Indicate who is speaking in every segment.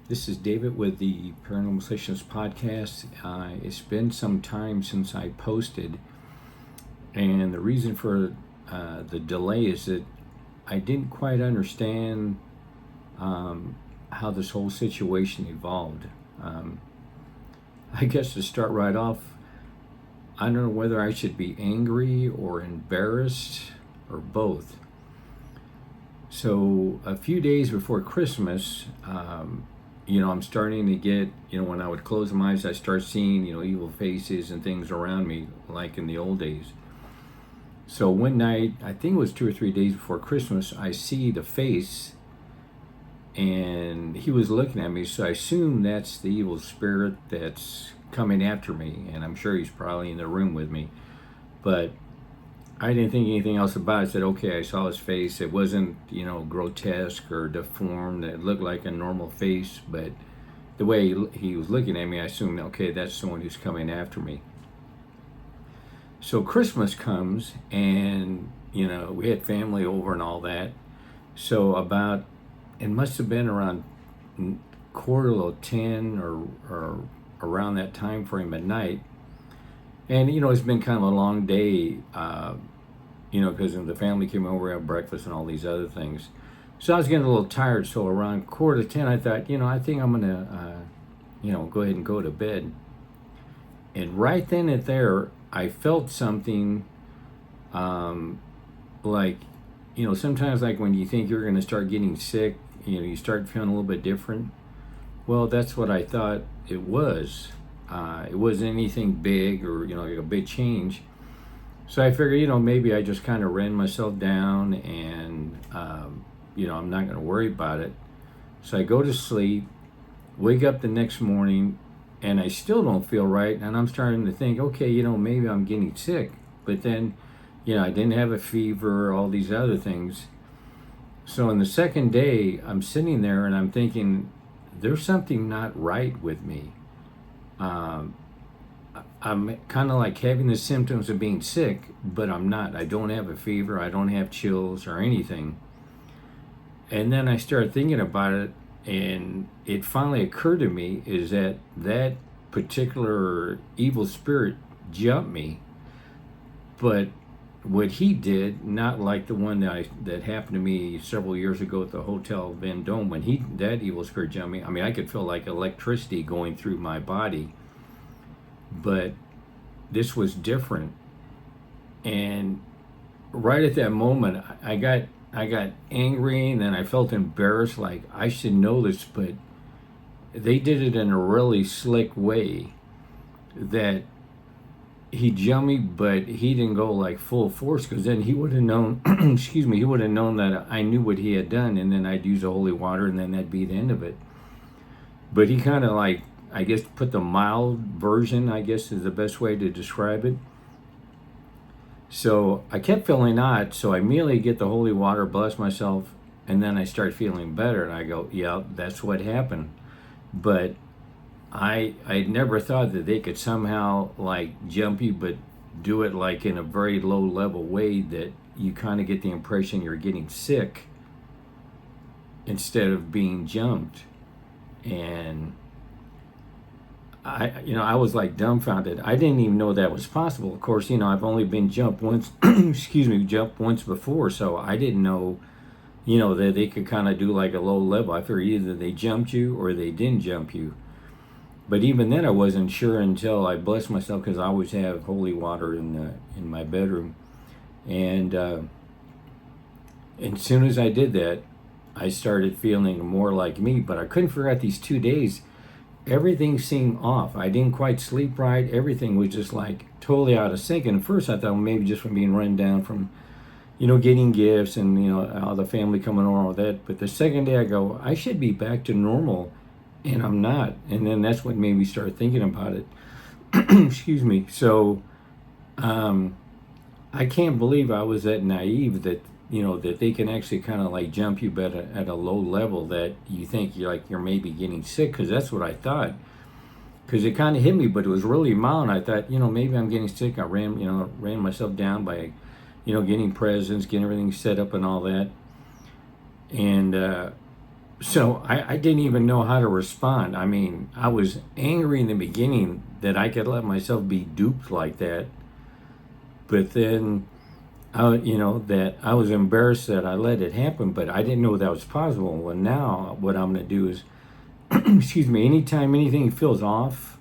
Speaker 1: This is David with the Paranormal Sessions podcast. It's been some time since I posted, and the reason for the delay is that I didn't quite understand how this whole situation evolved. I guess to start right off, I don't know whether I should be angry or embarrassed or both. So, a few days before Christmas, I'm starting to get, when I would close my eyes, I start seeing, evil faces and things around me like in the old days. So one night, I think it was 2 or 3 days before Christmas, I see the face and he was looking at me. So I assume that's the evil spirit that's coming after me. And I'm sure he's probably in the room with me. But I didn't think anything else about it. I said, okay, I saw his face. It wasn't, grotesque or deformed. It looked like a normal face, but the way he was looking at me, I assumed, okay, that's someone who's coming after me. So Christmas comes, and, we had family over and all that. So it must have been around 9:45 or around that time frame at night. And, it's been kind of a long day, because the family came over, had breakfast and all these other things. So I was getting a little tired. So around 9:45, I thought, I think I'm going to, go ahead and go to bed. And right then and there, I felt something like, sometimes like when you think you're going to start getting sick, you start feeling a little bit different. Well, that's what I thought it was. It wasn't anything big or, like a big change. So I figured, maybe I just kind of ran myself down and, I'm not going to worry about it. So I go to sleep, wake up the next morning, and I still don't feel right. And I'm starting to think, okay, maybe I'm getting sick. But then, I didn't have a fever, all these other things. So on the second day, I'm sitting there and I'm thinking, there's something not right with me. I'm kind of like having the symptoms of being sick, but I'm not. I don't have a fever. I don't have chills or anything. And then I started thinking about it, and it finally occurred to me is that particular evil spirit jumped me, but what he did, not like the one that happened to me several years ago at the Hotel Vendome, when that evil spirit jumped me. I mean, I could feel like electricity going through my body, but this was different. And right at that moment, I got angry, and then I felt embarrassed, like I should know this, but they did it in a really slick way that he jumped me, but he didn't go like full force, because then he would have known, he would have known that I knew what he had done, and then I'd use the holy water, and then that'd be the end of it. But he kind of like, I guess, put the mild version, I guess is the best way to describe it. So I kept feeling odd, so I immediately get the holy water, bless myself, and then I start feeling better, and I go, yeah, that's what happened. But I never thought that they could somehow like jump you, but do it like in a very low level way that you kind of get the impression you're getting sick instead of being jumped. And I was like dumbfounded. I didn't even know that was possible. Of course, I've only been jumped once, jumped once before, so I didn't know, that they could kind of do like a low level. I figured either they jumped you or they didn't jump you. But even then, I wasn't sure until I blessed myself, because I always have holy water in my bedroom. And as soon as I did that, I started feeling more like me. But I couldn't figure out these 2 days. Everything seemed off. I didn't quite sleep right. Everything was just like totally out of sync. And at first, I thought, well, maybe just from being run down from, getting gifts and, all the family coming over, all that. But the second day, I go, I should be back to normal. And I'm not. And then that's what made me start thinking about it. So I can't believe I was that naive that, that they can actually kind of like jump you but at a low level that you think you're maybe getting sick, because that's what I thought. Because it kind of hit me, but it was really mild. I thought, maybe I'm getting sick. I ran myself down by, getting presents, getting everything set up and all that. And So I didn't even know how to respond. I mean, I was angry in the beginning that I could let myself be duped like that, but then that I was embarrassed that I let it happen, but I didn't know that was possible. Well, now what I'm going to do is, excuse me, anytime anything feels off,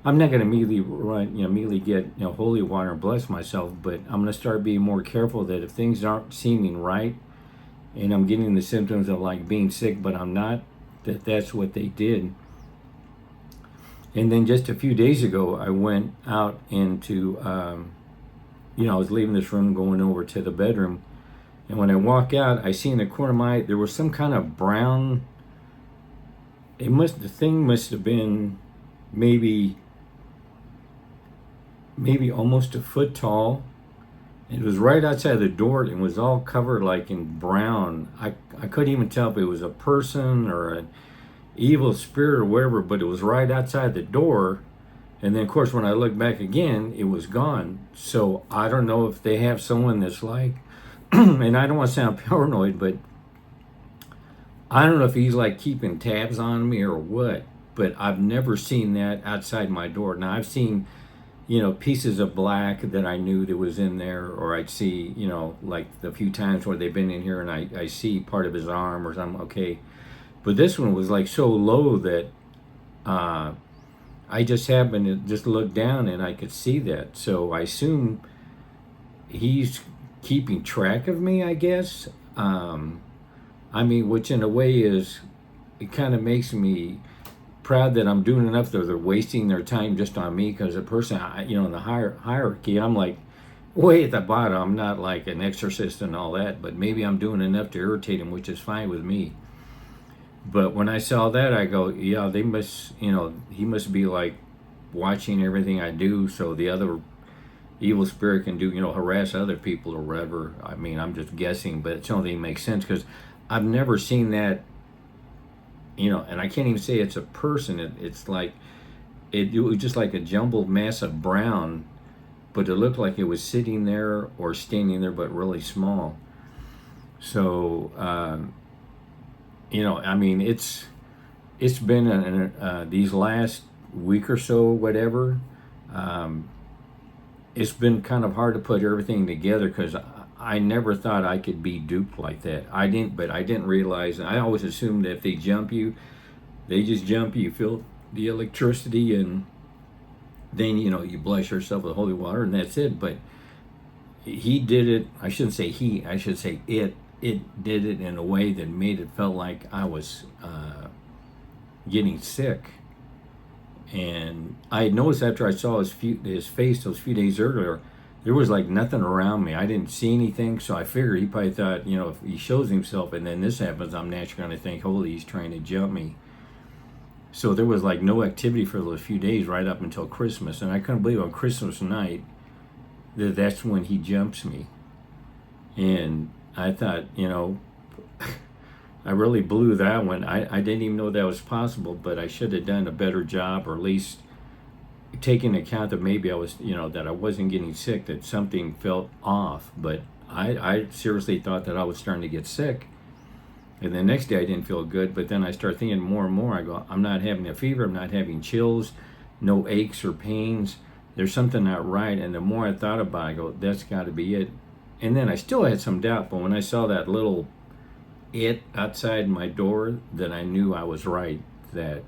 Speaker 1: I'm not going to immediately run, immediately get holy water and bless myself, but I'm going to start being more careful that if things aren't seeming right, and I'm getting the symptoms of like being sick, but I'm not, that's what they did. And then just a few days ago, I went out into, I was leaving this room, going over to the bedroom, and when I walk out, I see in the corner of my eye, there was some kind of brown, the thing must have been maybe almost a foot tall. It was right outside the door and was all covered like in brown. I couldn't even tell if it was a person or an evil spirit or whatever, but it was right outside the door. And then, of course, when I looked back again, it was gone. So I don't know if they have someone that's like, and I don't want to sound paranoid, but I don't know if he's like keeping tabs on me or what. But I've never seen that outside my door. Now, I've seen pieces of black that I knew that was in there, or I'd see, like the few times where they've been in here and I see part of his arm or something, okay. But this one was like so low that I just happened to just look down and I could see that. So I assume he's keeping track of me, I guess. I mean, which in a way is, it kind of makes me proud that I'm doing enough that they're wasting their time just on me, because a person, in the hierarchy, I'm like way at the bottom. I'm not like an exorcist and all that, but maybe I'm doing enough to irritate him, which is fine with me. But when I saw that, I go, yeah, they must, he must be like watching everything I do, so the other evil spirit can do, harass other people or whatever. I mean, I'm just guessing, but it's the only thing that makes sense, because I've never seen that, and I can't even say it's a person. It's like, it was just like a jumbled mass of brown, but it looked like it was sitting there or standing there, but really small. So, I mean, it's been these last week or so, whatever. It's been kind of hard to put everything together, because I never thought I could be duped like that. I didn't realize. I always assumed that if they jump you, they just jump you. You feel the electricity, and then you bless yourself with holy water, and that's it. But he did it. I shouldn't say he. I should say it. It did it in a way that made it felt like I was getting sick. And I noticed after I saw his face those few days earlier, there was like nothing around me. I didn't see anything, so I figured he probably thought, if he shows himself and then this happens, I'm naturally going to think, holy, he's trying to jump me. So there was like no activity for those few days right up until Christmas, and I couldn't believe on Christmas night that's when he jumps me. And I thought, I really blew that one. I didn't even know that was possible, but I should have done a better job, or at least taking account that maybe I was, that I wasn't getting sick, that something felt off. But I seriously thought that I was starting to get sick. And the next day I didn't feel good, but then I start thinking more and more. I go, I'm not having a fever, I'm not having chills, no aches or pains. There's something not right. And the more I thought about it, I go, that's got to be it. And then I still had some doubt, but when I saw that little it outside my door, then I knew I was right, that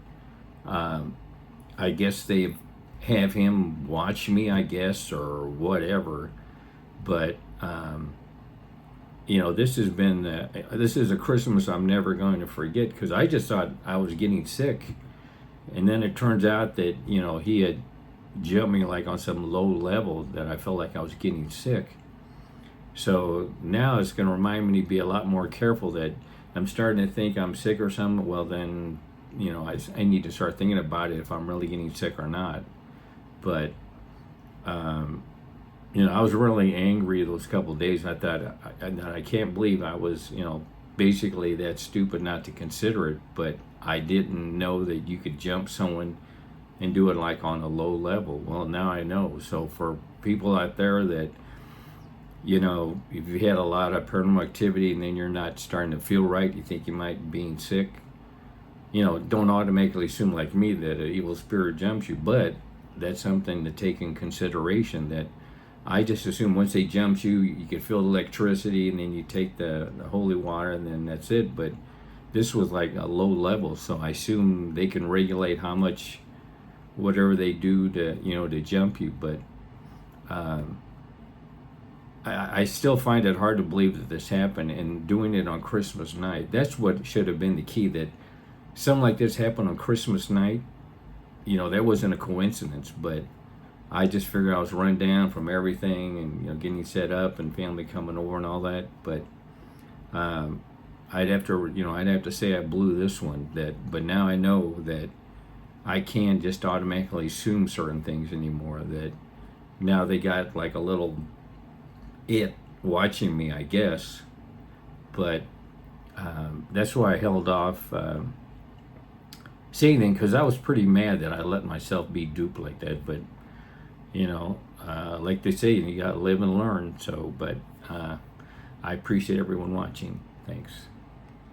Speaker 1: I guess they have him watch me, I guess, or whatever. But this has been this is a Christmas I'm never going to forget, because I just thought I was getting sick, and then it turns out that he had jumped me like on some low level that I felt like I was getting sick. So now it's going to remind me to be a lot more careful, that I'm starting to think I'm sick or something. Well, then, I need to start thinking about it, if I'm really getting sick or not. But, I was really angry those couple of days. And I thought, I can't believe I was, basically that stupid not to consider it. But I didn't know that you could jump someone and do it like on a low level. Well, now I know. So for people out there that, if you had a lot of paranormal activity and then you're not starting to feel right, you think you might be being sick, don't automatically assume like me that an evil spirit jumps you, but that's something to take in consideration. That I just assume once they jump you, you can feel the electricity, and then you take the holy water, and then that's it. But this was like a low level, so I assume they can regulate how much, whatever they do to jump you. But I still find it hard to believe that this happened, and doing it on Christmas night. That's what should have been the key. That something like this happened on Christmas night. That wasn't a coincidence, but I just figured I was run down from everything, and getting set up and family coming over and all that. But I'd have to say I blew this one. But now I know that I can't just automatically assume certain things anymore. That now they got like a little watching me, I guess. But that's why I held off saying anything, because I was pretty mad that I let myself be duped like that. But like they say, you got to live and learn. So, but I appreciate everyone watching. Thanks.